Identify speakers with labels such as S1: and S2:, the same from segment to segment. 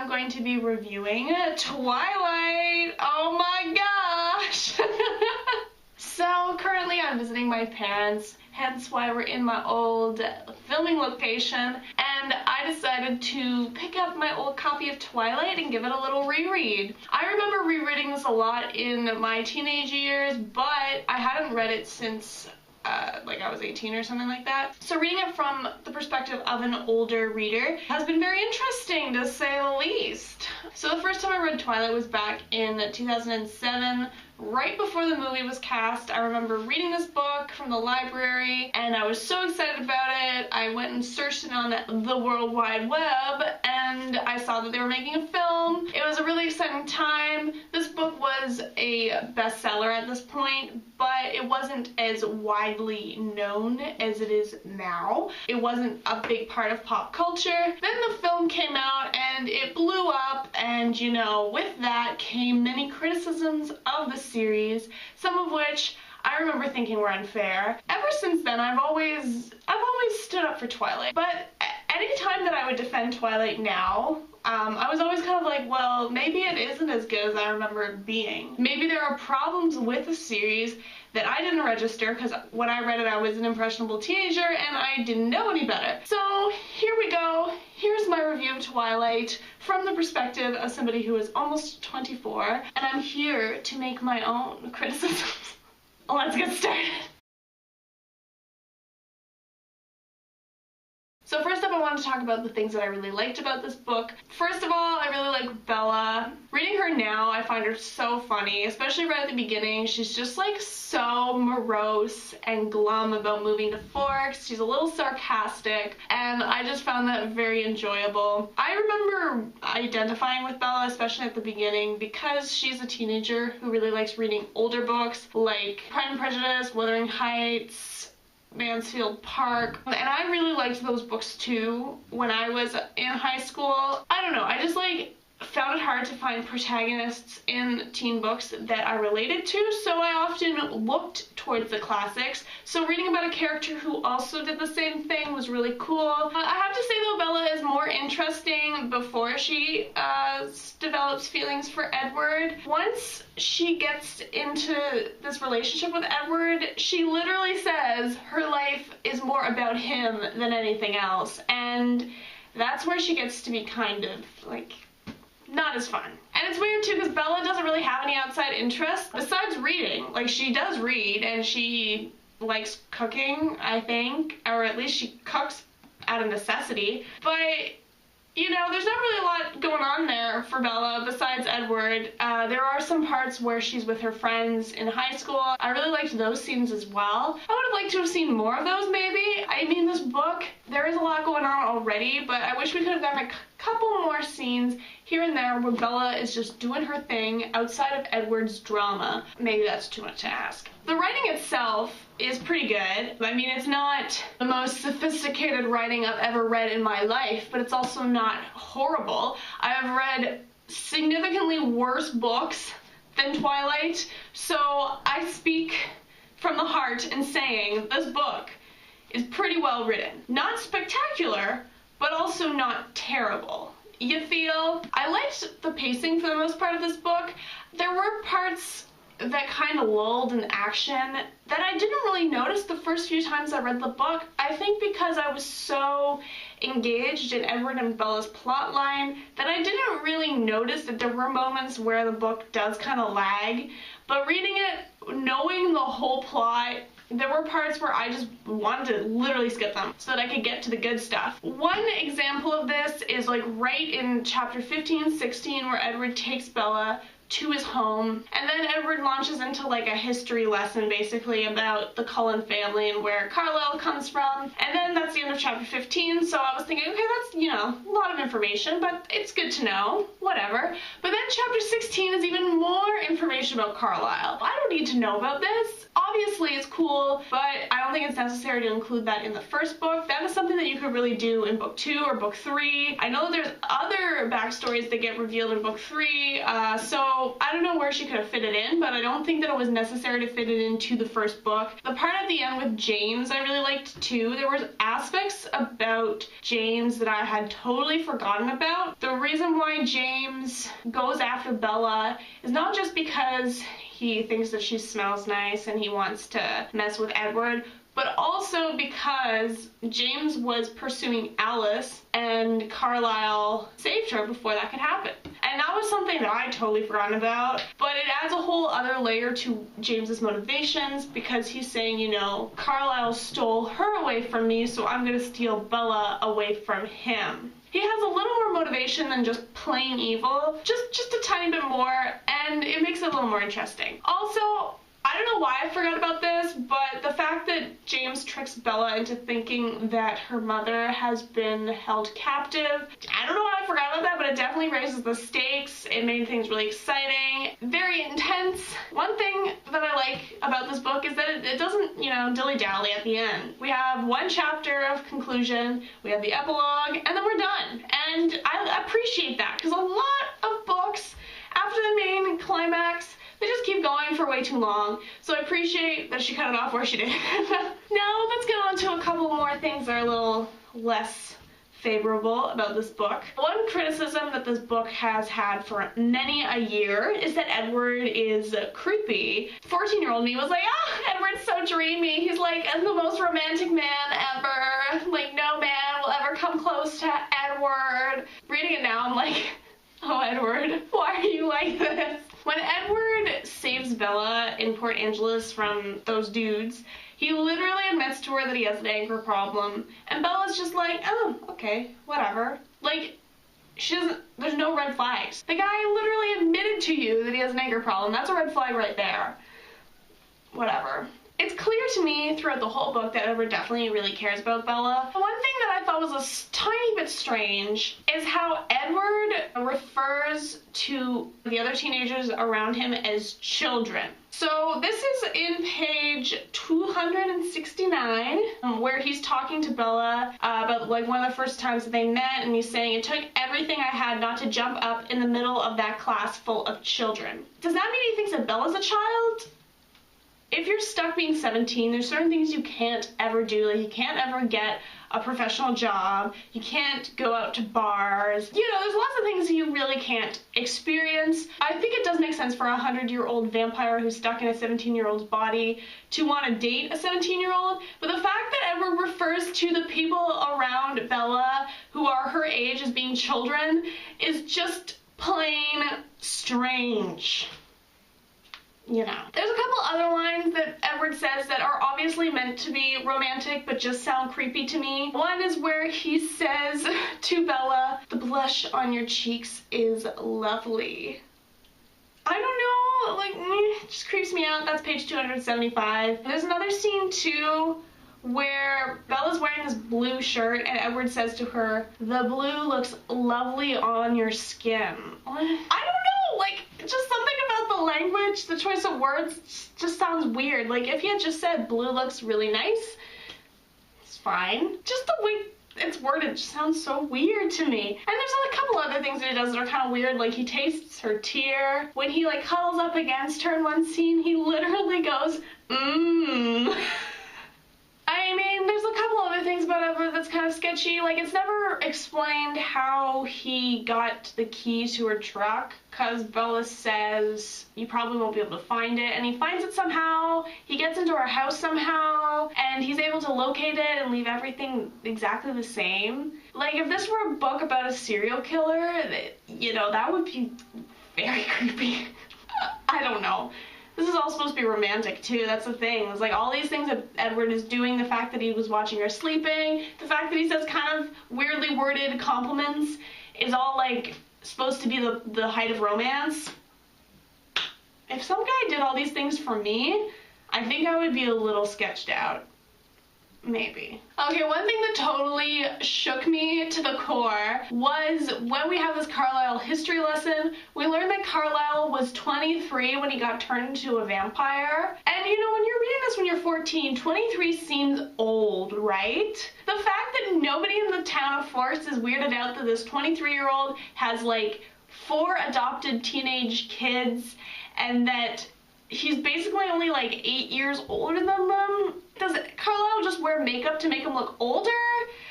S1: I'm going to be reviewing Twilight. Oh my gosh! So currently I'm visiting my parents, hence why we're in my old filming location, and I decided to pick up my old copy of Twilight and give it a little reread. I remember rereading this a lot in my teenage years, but I hadn't read it since like I was 18 or something like that. So reading it from the perspective of an older reader has been very interesting, to say the least. So the first time I read Twilight was back in 2007, right before the movie was cast. I remember reading this book from the library and I was so excited about it. I went and searched it on the World Wide Web and I saw that they were making a film. It was a really exciting time. This book was a bestseller at this point, but it wasn't as widely known as it is now. It wasn't a big part of pop culture. Then the film came out and it blew up, and you know, with that came many criticisms of the series, some of which I remember thinking were unfair. Ever since then, I've always stood up for Twilight. But any time that I would defend Twilight now, I was always kind of like, well, maybe it isn't as good as I remember it being. Maybe there are problems with the series that I didn't register, because when I read it I was an impressionable teenager and I didn't know any better. So here we go. Here's my review of Twilight from the perspective of somebody who is almost 24, and I'm here to make my own criticisms. Let's get started. So first up, I wanted to talk about the things that I really liked about this book. First of all, I really like Bella. Reading her now, I find her so funny, especially right at the beginning. She's just like so morose and glum about moving to Forks. She's a little sarcastic, and I just found that very enjoyable. I remember identifying with Bella, especially at the beginning, because she's a teenager who really likes reading older books like Pride and Prejudice, Wuthering Heights, Mansfield Park, and I really liked those books too when I was in high school. I don't know, I just like found it hard to find protagonists in teen books that I related to, so I often looked towards the classics. So reading about a character who also did the same thing was really cool. I have to say though, Bella is more interesting before she develops feelings for Edward. Once she gets into this relationship with Edward, she literally says her life is more about him than anything else, and that's where she gets to be kind of like not as fun. And it's weird too, because Bella doesn't really have any outside interests besides reading. Like, she does read and she likes cooking, I think, or at least she cooks out of necessity, but you know, there's not really a lot going on there for Bella besides Edward. There are some parts where she's with her friends in high school. I really liked those scenes as well. I would have liked to have seen more of those maybe. I mean, this book, there is a lot going on already, but I wish we could have gotten a couple more scenes here and there where Bella is just doing her thing outside of Edward's drama. Maybe that's too much to ask. The writing itself is pretty good. I mean, it's not the most sophisticated writing I've ever read in my life, but it's also not horrible. I have read significantly worse books than Twilight, so I speak from the heart in saying this book is pretty well written. Not spectacular, but also not terrible. You feel? I liked the pacing for the most part of this book. There were parts that kind of lulled in action that I didn't really notice the first few times I read the book. I think because I was so engaged in Edward and Bella's plotline that I didn't really notice that there were moments where the book does kind of lag. But reading it, knowing the whole plot, there were parts where I just wanted to literally skip them so that I could get to the good stuff. One example of this is like right in chapter 15, 16, where Edward takes Bella to his home, and then Edward launches into like a history lesson basically about the Cullen family and where Carlisle comes from, and then that's the end of chapter 15. So I was thinking, okay, that's, you know, a lot of information, but it's good to know, whatever. But then chapter 16 is even more information about Carlisle. I don't need to know about this. Obviously it's cool, but I don't think it's necessary to include that in the first book. That is something that you could really do in book 2 or book 3. I know there's other backstories that get revealed in book 3, so So I don't know where she could have fit it in, but I don't think that it was necessary to fit it into the first book. The part at the end with James I really liked too. There was aspects about James that I had totally forgotten about. The reason why James goes after Bella is not just because he thinks that she smells nice and he wants to mess with Edward, but also because James was pursuing Alice and Carlisle saved her before that could happen. And that was something that I totally forgotten about, but it adds a whole other layer to James's motivations because he's saying, you know, Carlisle stole her away from me, so I'm gonna steal Bella away from him. He has a little more motivation than just plain evil, just a tiny bit more, and it makes it a little more interesting. Also, I don't know why I forgot about this, but the fact that James tricks Bella into thinking that her mother has been held captive, I don't know why I forgot about that, but it definitely raises the stakes. It made things really exciting, very intense. One thing that I like about this book is that it doesn't, you know, dilly-dally at the end. We have one chapter of conclusion, we have the epilogue, and then we're done. And I appreciate that, because a lot of books, after the main climax, they just keep going for way too long, so I appreciate that she cut it off where she did. Now let's get on to a couple more things that are a little less favorable about this book. One criticism that this book has had for many a year is that Edward is creepy. 14-year-old me was like, ah, Edward's so dreamy. He's like the most romantic man ever. Like, no man will ever come close to Edward. Reading it now, I'm like, oh, Edward, why are you like this? When Edward saves Bella in Port Angeles from those dudes, he literally admits to her that he has an anger problem, and Bella's just like, oh, okay, whatever. Like, she doesn't, there's no red flags. The guy literally admitted to you that he has an anger problem. That's a red flag right there. Whatever. It's clear to me throughout the whole book that Edward definitely really cares about Bella. One thing that I thought was a tiny bit strange is how Edward refers to the other teenagers around him as children. So this is in page 269, where he's talking to Bella about like one of the first times that they met, and he's saying, it took everything I had not to jump up in the middle of that class full of children. Does that mean he thinks that Bella's a child? If you're stuck being 17, there's certain things you can't ever do. Like, you can't ever get a professional job. You can't go out to bars. You know, there's lots of things you really can't experience. I think it does make sense for a 100-year-old vampire who's stuck in a 17-year-old's body to want to date a 17-year-old. But the fact that Edward refers to the people around Bella who are her age as being children is just plain strange. You know. There's a couple other lines that Edward says that are obviously meant to be romantic but just sound creepy to me. One is where he says to Bella, the blush on your cheeks is lovely. I don't know, like, it just creeps me out. That's page 275. There's another scene too where Bella's wearing this blue shirt and Edward says to her, the blue looks lovely on your skin. I don't know, like, just something about the language, the choice of words just sounds weird. Like, if he had just said blue looks really nice, it's fine. Just the way it's worded just sounds so weird to me. And there's a couple other things that he does that are kind of weird, like he tastes her tear. When he like cuddles up against her in one scene, he literally goes, mmm. I mean, there's a couple other things about Edward that's kind of sketchy. Like, it's never explained how he got the key to her truck, because Bella says you probably won't be able to find it, and he finds it somehow. He gets into her house somehow, and he's able to locate it and leave everything exactly the same. Like, if this were a book about a serial killer, you know, that would be very creepy. I don't know. This is all supposed to be romantic too, that's the thing. It's like all these things that Edward is doing, the fact that he was watching her sleeping, the fact that he says kind of weirdly worded compliments is all like supposed to be the height of romance. If some guy did all these things for me, I think I would be a little sketched out. Maybe. Okay, one thing that totally shook me to the core was when we have this Carlisle history lesson, we learned that Carlisle was 23 when he got turned into a vampire. And you know, when you're reading this when you're 14, 23 seems old, right? The fact that nobody in the town of Forest is weirded out that this 23-year-old has like 4 adopted teenage kids, and that he's basically only like 8 years older than them. Does Carlisle just wear makeup to make him look older?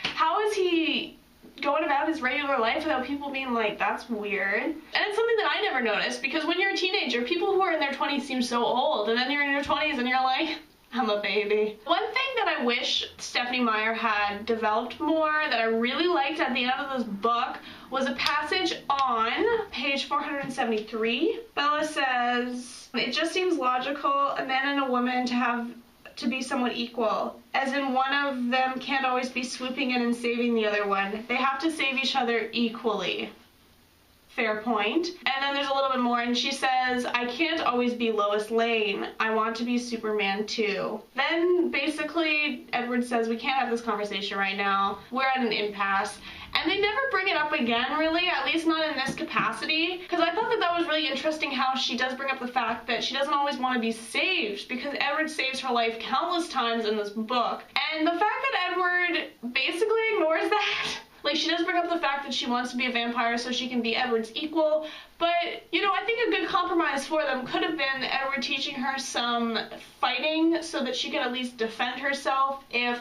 S1: How is he going about his regular life without people being like, that's weird? And it's something that I never noticed, because when you're a teenager, people who are in their 20s seem so old, and then you're in your 20s and you're like, I'm a baby. One thing that I wish Stephenie Meyer had developed more that I really liked at the end of this book was a passage on page 473. Bella says, it just seems logical, a man and a woman to be somewhat equal, as in one of them can't always be swooping in and saving the other one. They have to save each other equally. Fair point. And then there's a little bit more, and she says, I can't always be Lois Lane. I want to be Superman too. Then basically Edward says, we can't have this conversation right now. We're at an impasse. And they never bring it up again, really, at least not in this capacity, because I thought that that was really interesting how she does bring up the fact that she doesn't always want to be saved, because Edward saves her life countless times in this book. And the fact that Edward basically ignores that, like, she does bring up the fact that she wants to be a vampire so she can be Edward's equal, but, you know, I think a good compromise for them could have been Edward teaching her some fighting so that she could at least defend herself if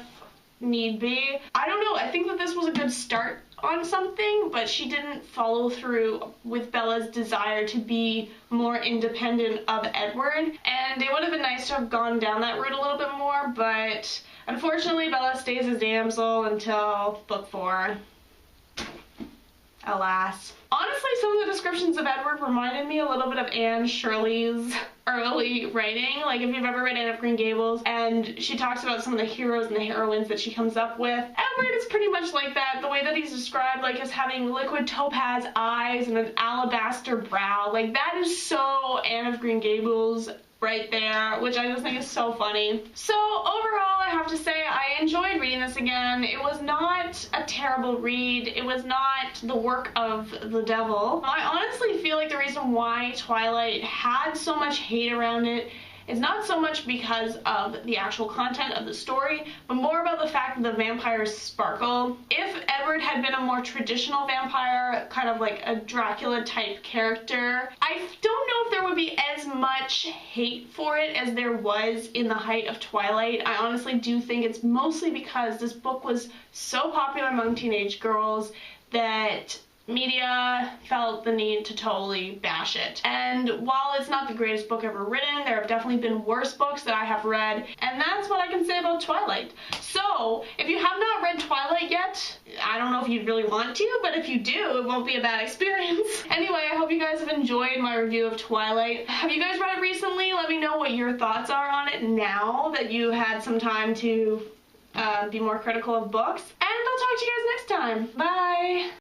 S1: need be. I don't know, I think that this was a good start on something, but she didn't follow through with Bella's desire to be more independent of Edward, and it would have been nice to have gone down that route a little bit more, but unfortunately Bella stays a damsel until book 4. Alas. Honestly, some of the descriptions of Edward reminded me a little bit of Anne Shirley's early writing. Like, if you've ever read Anne of Green Gables, and she talks about some of the heroes and the heroines that she comes up with, Edward is pretty much like that. The way that he's described, like, as having liquid topaz eyes and an alabaster brow, like, that is so Anne of Green Gables right there, which I just think is so funny. So overall, I have to say I enjoyed reading this again. It was not a terrible read. It was not the work of the devil. I honestly feel like the reason why Twilight had so much hate around it is not so much because of the actual content of the story, but more about the fact that the vampires sparkle. If Edward had been a more traditional vampire, kind of like a Dracula type character, I don't know if there would be as much hate for it as there was in the height of Twilight. I honestly do think it's mostly because this book was so popular among teenage girls that media felt the need to totally bash it. And while it's not the greatest book ever written, there have definitely been worse books that I have read, and that's what I can say about Twilight. So, if you have not read Twilight yet, I don't know if you'd really want to, but if you do, it won't be a bad experience. Anyway, I hope you guys have enjoyed my review of Twilight. Have you guys read it recently? Let me know what your thoughts are on it now that you had some time to be more critical of books. And I'll talk to you guys next time. Bye!